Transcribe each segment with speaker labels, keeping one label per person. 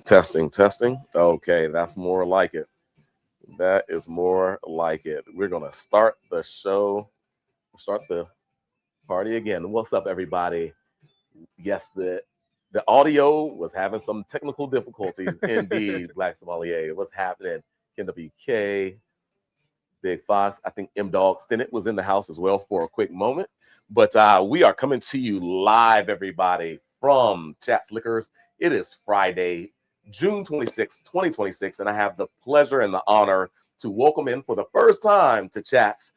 Speaker 1: Testing, testing. Okay, that's more like it. That is more like it. We're going to start the show, start the party again. What's up, everybody? Yes, the audio was having some technical difficulties. Indeed, Black Sommelier. What's happening? KWK, Big Fox. I think M Dog Stinnett was in the house as well for a quick moment. But we are coming to you live, everybody, from Chat's Liquors. It is Friday, June 26, 2026, and I have the pleasure and the honor to welcome in for the first time to Chats,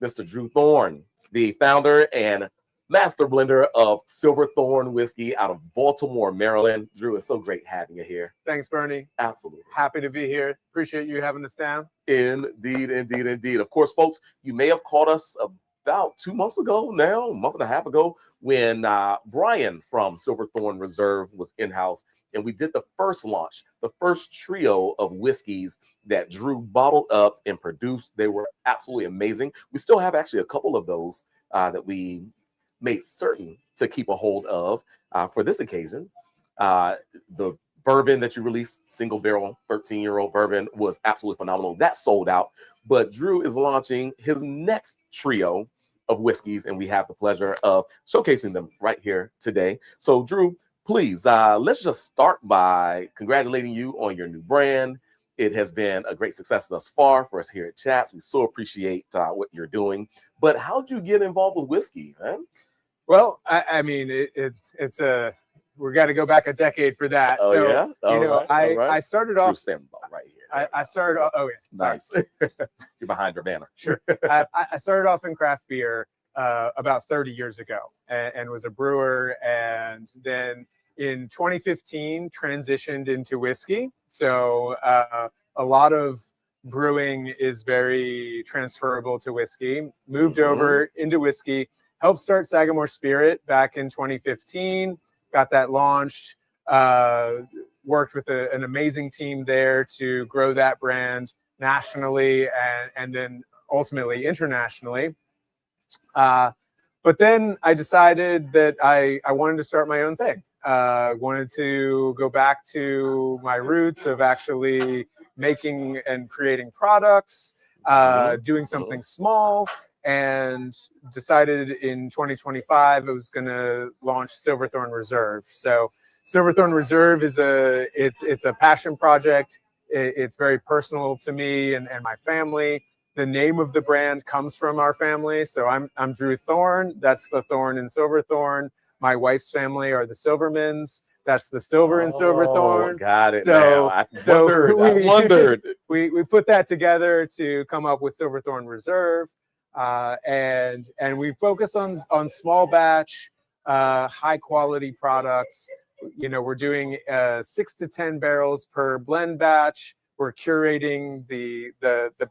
Speaker 1: Mr. Drew Thorn, the founder and master blender of Silverthorn whiskey out of Baltimore, Maryland. Drew, it's so great having you here.
Speaker 2: Thanks, Bernie.
Speaker 1: Absolutely.
Speaker 2: Happy to be here. Appreciate you having us down.
Speaker 1: Indeed, indeed, indeed. Of course, folks, you may have caught us about 2 months ago now, a month and a half ago, when Brian from Silverthorn Reserve was in-house, and we did the first launch, the first trio of whiskeys that Drew bottled up and produced. They were absolutely amazing. We still have actually a couple of those that we made certain to keep a hold of for this occasion. The bourbon that you released, single barrel, 13-year-old bourbon, was absolutely phenomenal. That sold out. But Drew is launching his next trio of whiskeys, and we have the pleasure of showcasing them right here today. So, Drew, please, let's just start by congratulating you on your new brand. It has been a great success thus far for us here at Chats. We so appreciate what you're doing. But how'd you get involved with whiskey, man?
Speaker 2: Well, I mean, it's a we got to go back a decade for that.
Speaker 1: Oh,
Speaker 2: so,
Speaker 1: yeah?
Speaker 2: I started off
Speaker 1: standing by right here.
Speaker 2: I started off. Oh, yeah.
Speaker 1: Nice. You're behind your banner.
Speaker 2: Sure. I started off in craft beer about 30 years ago and was a brewer. And then in 2015, transitioned into whiskey. So a lot of brewing is very transferable to whiskey. Moved over into whiskey. Helped start Sagamore Spirit back in 2015. Got that launched. Worked with an amazing team there to grow that brand nationally and then ultimately internationally. But then I decided that I wanted to start my own thing. Wanted to go back to my roots of actually making and creating products, doing something small, and decided in 2025 I was going to launch Silverthorn Reserve. So Silverthorn Reserve is it's a passion project. It's very personal to me and my family. The name of the brand comes from our family. So I'm Drew Thorn. That's the Thorn in Silverthorn. My wife's family are the Silvermans. That's the Silver in Silverthorn.
Speaker 1: Got it.
Speaker 2: So,
Speaker 1: I wondered.
Speaker 2: We put that together to come up with Silverthorn Reserve. And we focus on small batch, high quality products. You know, we're doing 6 to 10 barrels per blend batch. We're curating the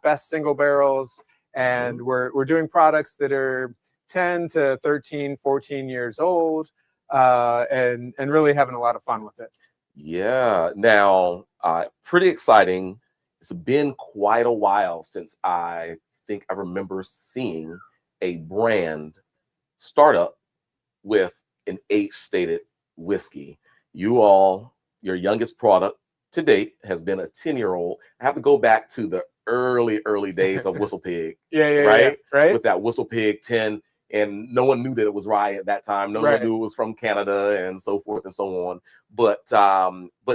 Speaker 2: best single barrels, and we're doing products that are 10 to 13, 14 years old, and really having a lot of fun with it.
Speaker 1: Yeah. Now, pretty exciting. It's been quite a while since I think I remember seeing a brand startup with an age-stated whiskey. Your youngest product to date has been a 10-year-old. I have to go back to the early days of Whistle Pig.
Speaker 2: Right.
Speaker 1: With that Whistle Pig 10, and no one knew that it was rye at that time. No one knew it was from Canada and so forth and so on. But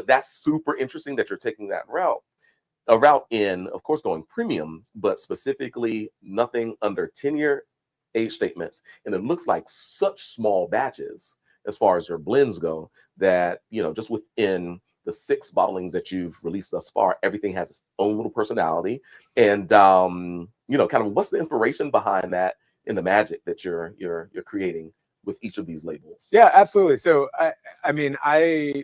Speaker 1: that's super interesting that you're taking that route. A route in, of course, going premium, but specifically nothing under 10-year age statements. And it looks like such small batches as far as your blends go that, you know, just within the 6 bottlings that you've released thus far, everything has its own little personality. And, you know, kind of what's the inspiration behind that in the magic that you're creating with each of these labels?
Speaker 2: Yeah, absolutely. So, I mean,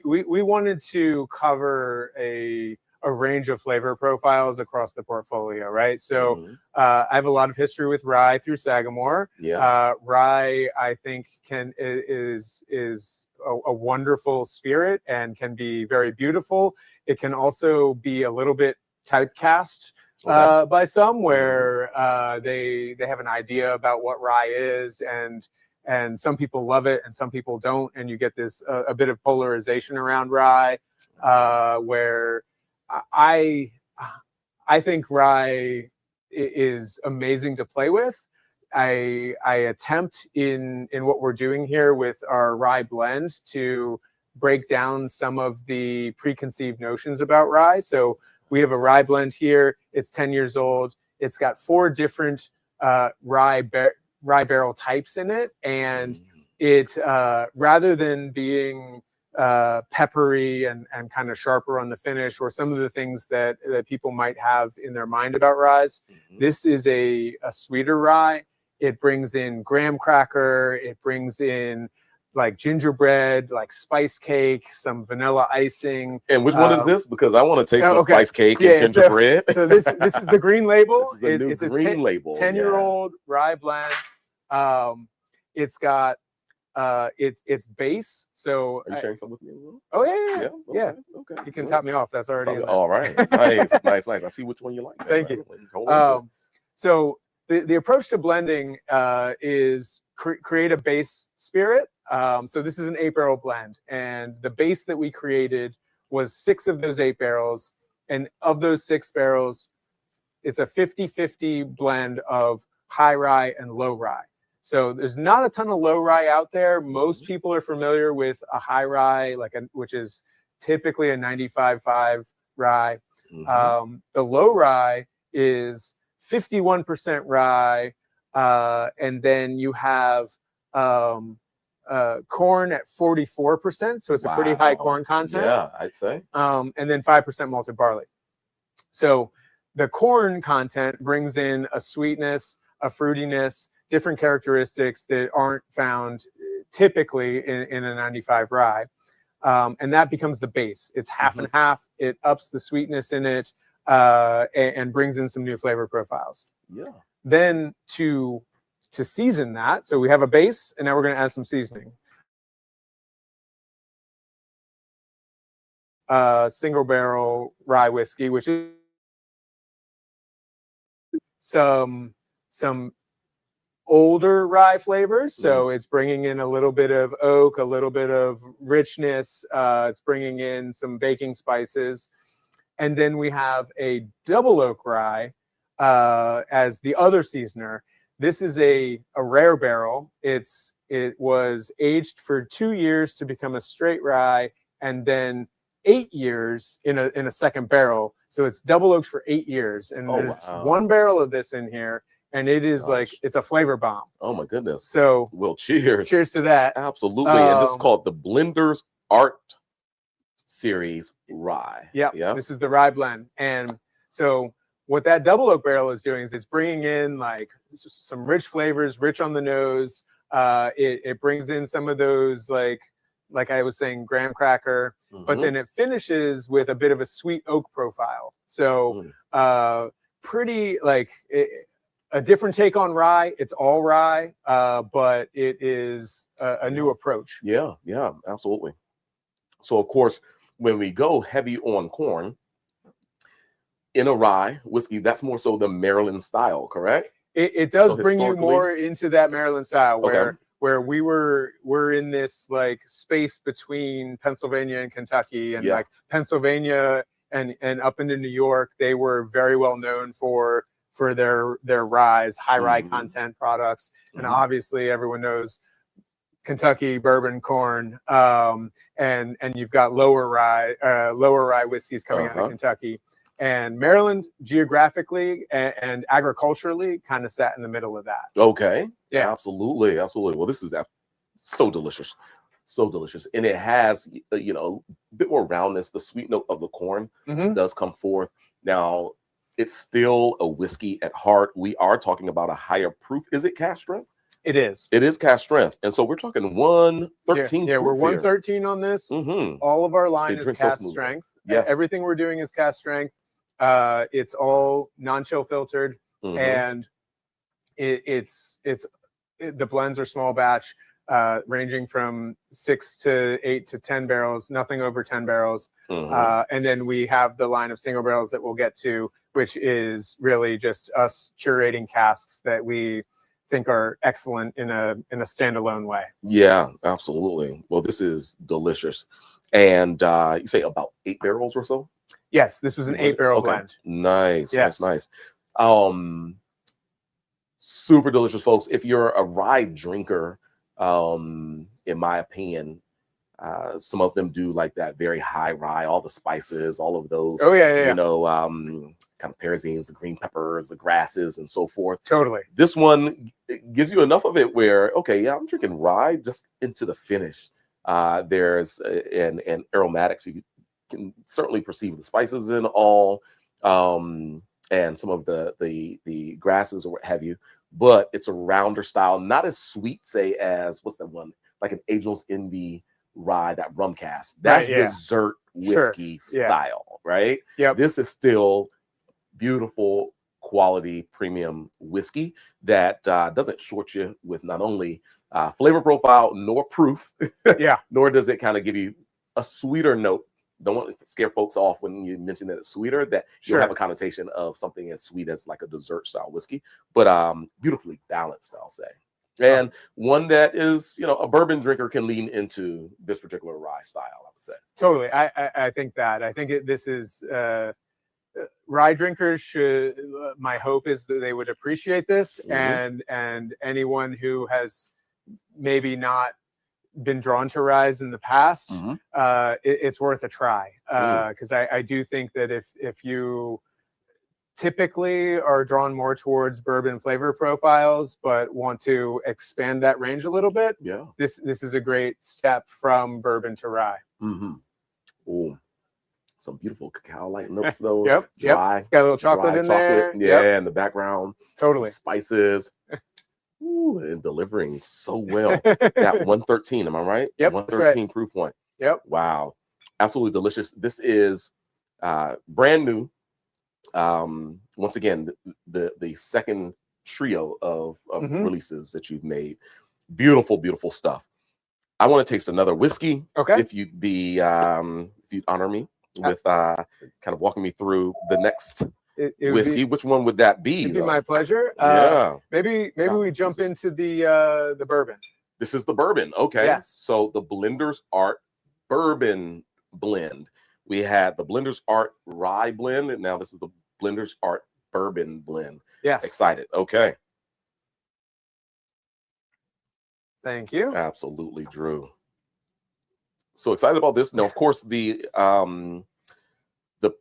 Speaker 2: we wanted to cover a range of flavor profiles across the portfolio, right? So I have a lot of history with rye through Sagamore. Rye, I think, is a wonderful spirit and can be very beautiful. It can also be a little bit typecast by some, where they have an idea about what rye is, and some people love it and some people don't, and you get this a bit of polarization around rye. where I think rye is amazing to play with. I attempt in what we're doing here with our rye blend to break down some of the preconceived notions about rye. So we have a rye blend here. It's 10 years old. It's got 4 different rye barrel types in it, and it rather than being peppery and kind of sharper on the finish, or some of the things that people might have in their mind about ryes, this is a sweeter rye. It brings in graham cracker. It brings in like gingerbread, like spice cake, some vanilla icing.
Speaker 1: And which one is this? Because I want to taste some
Speaker 2: okay.
Speaker 1: spice cake and gingerbread.
Speaker 2: So this is the green label.
Speaker 1: It's a green label.
Speaker 2: 10-year-old rye blend. It's got its base. So
Speaker 1: are you sharing some with me?
Speaker 2: Oh yeah.
Speaker 1: Okay.
Speaker 2: You can top me off. That's already in there.
Speaker 1: All right. Nice. I see which one you like.
Speaker 2: Thank you.
Speaker 1: Hold
Speaker 2: so the approach to blending is create a base spirit. So this is an 8-barrel blend, and the base that we created was 6 of those 8 barrels. And of those 6 barrels, it's a 50-50 blend of high rye and low rye. So there's not a ton of low rye out there. Most people are familiar with a high rye, which is typically a 95.5 rye. The low rye is 51% rye, and then you have corn at 44%, so it's a pretty high corn content.
Speaker 1: Yeah, I'd say.
Speaker 2: And then 5% malted barley. So the corn content brings in a sweetness, a fruitiness, different characteristics that aren't found typically in a 95 rye. And that becomes the base. It's half and half. It ups the sweetness in it and brings in some new flavor profiles.
Speaker 1: Yeah.
Speaker 2: Then to season that, so we have a base, and now we're going to add some seasoning. Single barrel rye whiskey, which is some older rye flavors. So it's bringing in a little bit of oak, a little bit of richness. It's bringing in some baking spices. And then we have a double oak rye as the other seasoner. This is a rare barrel. It was aged for 2 years to become a straight rye, and then 8 years in a second barrel. So it's double oaked for 8 years. And there's 1 barrel of this in here, and it is it's a flavor bomb.
Speaker 1: Oh my goodness.
Speaker 2: So
Speaker 1: well, cheers.
Speaker 2: Cheers to that.
Speaker 1: Absolutely. And this is called the Blender's Art Series Rye.
Speaker 2: Yeah.
Speaker 1: Yes?
Speaker 2: This is the rye blend. And so what that double oak barrel is doing is it's bringing in like some rich flavors, rich on the nose. It brings in some of those like I was saying, graham cracker, but then it finishes with a bit of a sweet oak profile. So pretty like a different take on rye. It's all rye, but it is a new approach.
Speaker 1: Yeah, absolutely. So of course, when we go heavy on corn in a rye whiskey, that's more so the Maryland style, correct?
Speaker 2: It does bring you more into that Maryland style where we're in this like space between Pennsylvania and Kentucky, and like Pennsylvania and up into New York, they were very well known for their ryes, high rye content products. And obviously everyone knows Kentucky bourbon corn, and you've got lower rye whiskeys coming out of Kentucky. And Maryland, geographically and agriculturally, kind of sat in the middle of that.
Speaker 1: Okay.
Speaker 2: Yeah.
Speaker 1: Absolutely. Well, this is so delicious. So delicious. And it has, a bit more roundness. The sweet note of the corn does come forth. Now, it's still a whiskey at heart. We are talking about a higher proof. Is it cask strength?
Speaker 2: It is.
Speaker 1: It is cask strength. And so we're talking 113.
Speaker 2: Yeah, we're 113 on this. All of our line is cask strength.
Speaker 1: Yeah.
Speaker 2: Everything we're doing is cask strength. It's all non-chill filtered, and the blends are small batch, ranging from 6 to 8 to 10 barrels, nothing over 10 barrels. And then we have the line of single barrels that we'll get to, which is really just us curating casks that we think are excellent in a standalone way.
Speaker 1: Yeah, absolutely. Well, this is delicious. And you say about 8 barrels or so?
Speaker 2: Yes, this was an 8-barrel
Speaker 1: Okay.
Speaker 2: blend.
Speaker 1: Nice,
Speaker 2: Yes.
Speaker 1: nice. Super delicious, folks. If you're a rye drinker, in my opinion, some of them do like that very high rye, all the spices, all of those,
Speaker 2: Oh yeah.
Speaker 1: you know, kind of perazines, the green peppers, the grasses, and so forth.
Speaker 2: Totally.
Speaker 1: This one gives you enough of it where, okay, yeah, I'm drinking rye just into the finish. There's an aromatics. You can certainly perceive the spices in all, and some of the grasses or what have you. But it's a rounder style, not as sweet, say, as what's that one, like an Angel's Envy rye, that rum cast. That's
Speaker 2: Right, yeah.
Speaker 1: dessert whiskey style, right?
Speaker 2: Yep.
Speaker 1: This is still beautiful quality premium whiskey that doesn't short you with not only flavor profile nor proof,
Speaker 2: Yeah.
Speaker 1: nor does it kind of give you a sweeter note. Don't want to scare folks off when you mention that it's sweeter, that you'll have a connotation of something as sweet as like a dessert style whiskey, but beautifully balanced, I'll say. And one that is, you know, a bourbon drinker can lean into this particular rye style, I would say.
Speaker 2: Totally. I think that. I think this is rye drinkers should, my hope is that they would appreciate this, and anyone who has maybe not been drawn to ryes in the past, it's worth a try, because I do think that if you typically are drawn more towards bourbon flavor profiles but want to expand that range a little bit, this is a great step from bourbon to rye.
Speaker 1: Ooh, some beautiful cacao-like notes though.
Speaker 2: Dry. It's got a little chocolate in there.
Speaker 1: Yeah, in the background.
Speaker 2: Totally.
Speaker 1: Spices. Ooh, and delivering so well. That 113, am I right?
Speaker 2: Yep.
Speaker 1: 113 proof point.
Speaker 2: Yep.
Speaker 1: Wow. Absolutely delicious. This is brand new. Once again, the second trio of releases that you've made. Beautiful, beautiful stuff. I want to taste another whiskey.
Speaker 2: Okay.
Speaker 1: If you'd be if you'd honor me with kind of walking me through the next whiskey. Which one would that be?
Speaker 2: It'd be my pleasure. Maybe we jump into the bourbon.
Speaker 1: This is the bourbon. Okay.
Speaker 2: Yes.
Speaker 1: So the Blender's Art Bourbon blend. We had the Blender's Art Rye blend, and now this is the Blender's Art Bourbon blend.
Speaker 2: Yes.
Speaker 1: Excited. Okay.
Speaker 2: Thank you.
Speaker 1: Absolutely, Drew. So excited about this. Now, of course, the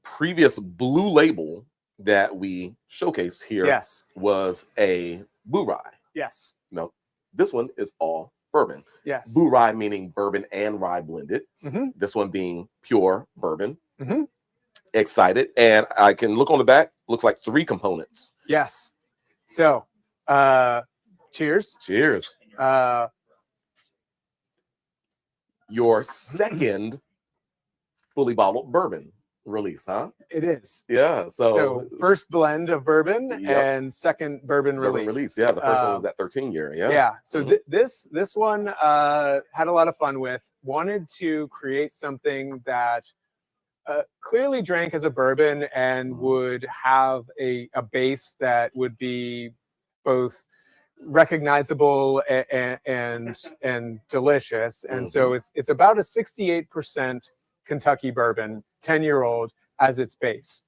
Speaker 1: previous blue label that we showcased here was a Boo Rye.
Speaker 2: Yes.
Speaker 1: No, this one is all bourbon.
Speaker 2: Yes.
Speaker 1: Boo Rye meaning bourbon and rye blended. This one being pure bourbon. Excited. And I can look on the back. Looks like 3 components.
Speaker 2: Yes. So, cheers.
Speaker 1: Cheers. Your second fully bottled bourbon release, huh?
Speaker 2: It is.
Speaker 1: Yeah. So
Speaker 2: first blend of bourbon and second bourbon release.
Speaker 1: Yeah, the first one was that 13-year. Yeah.
Speaker 2: Yeah. So this one had a lot of fun with. Wanted to create something that clearly drank as a bourbon and would have a base that would be both recognizable and delicious. And so it's about a 68% Kentucky bourbon, 10-year-old as its base.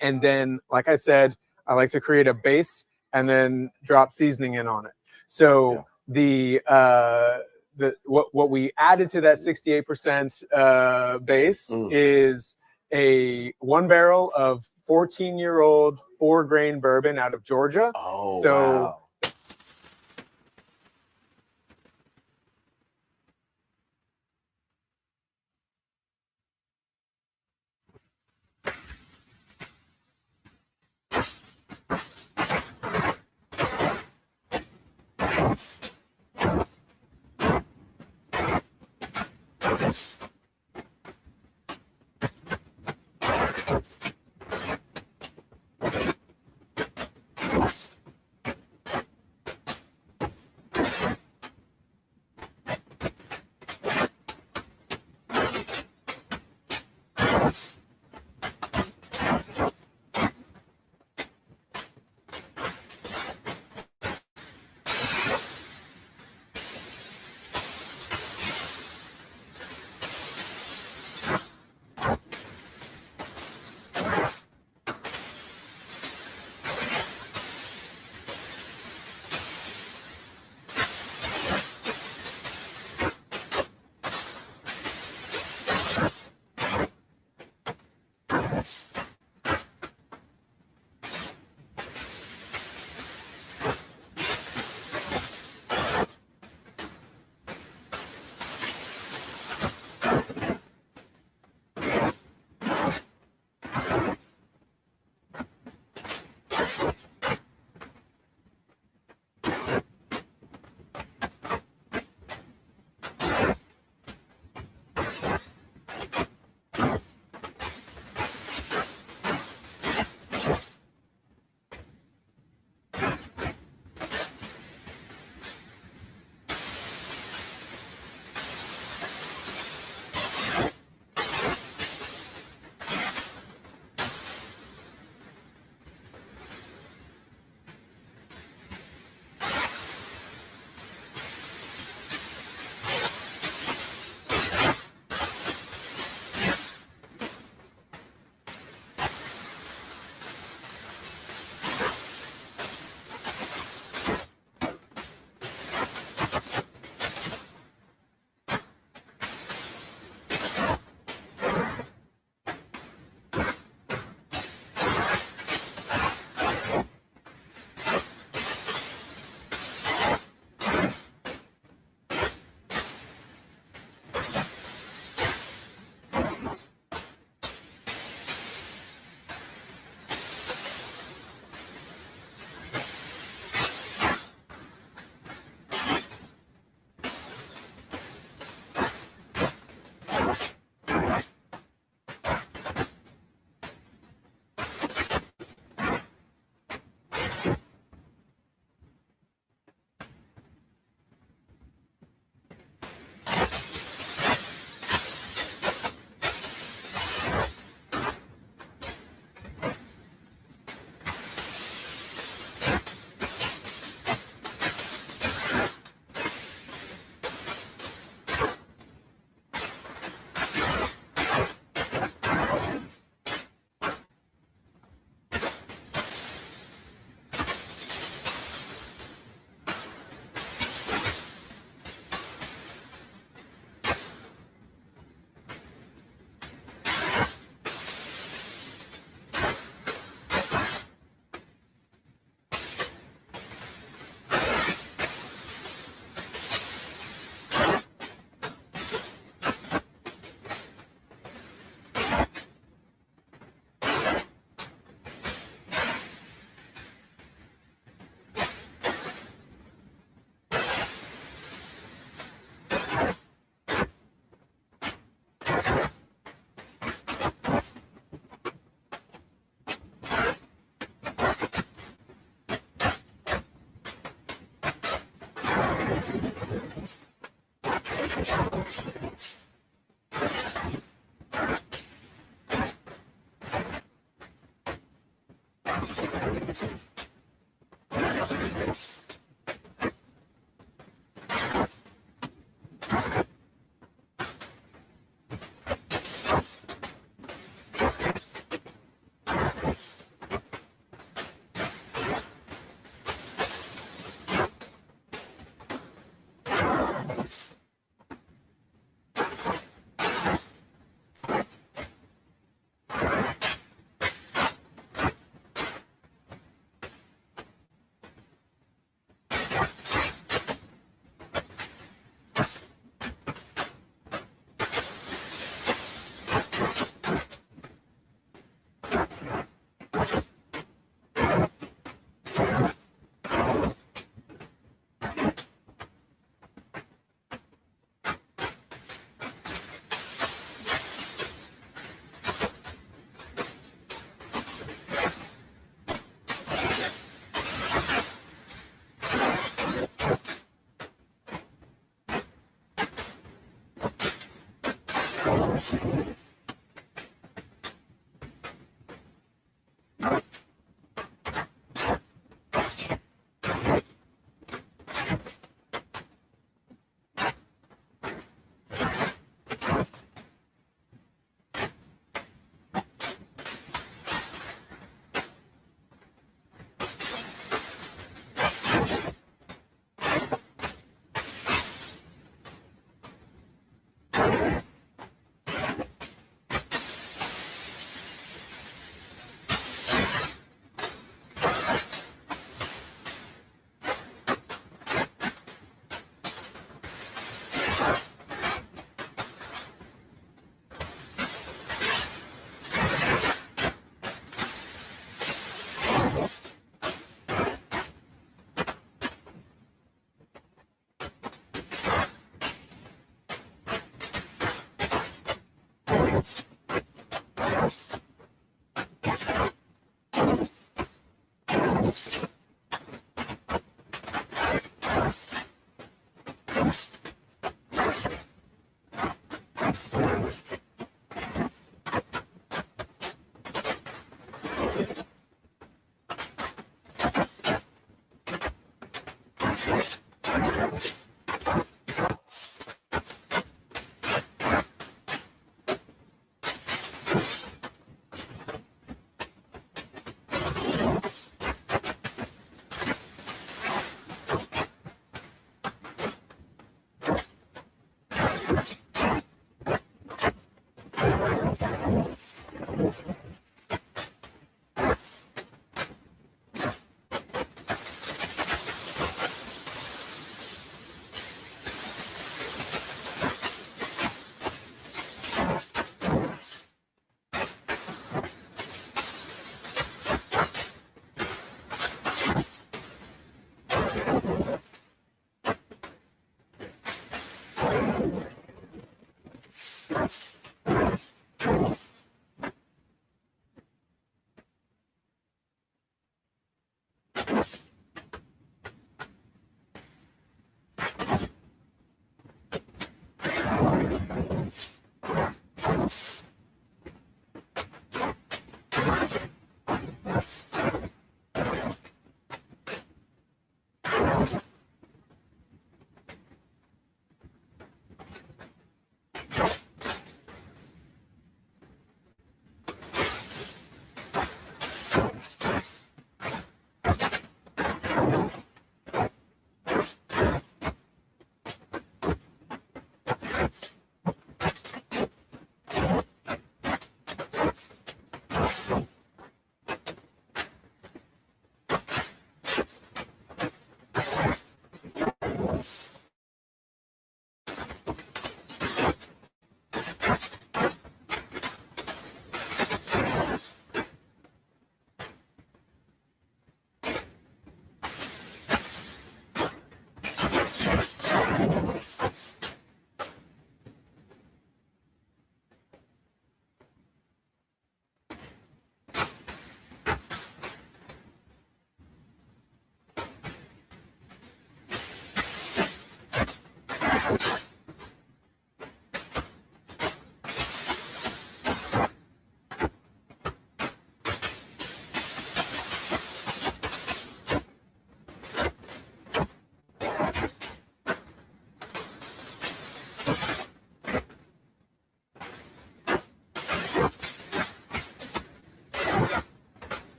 Speaker 2: And then, like I said, I like to create a base and then drop seasoning in on it. So what we added to that 68% base is a 1 barrel of 14-year-old 4-grain bourbon out of Georgia.
Speaker 1: Oh,
Speaker 2: so
Speaker 1: wow.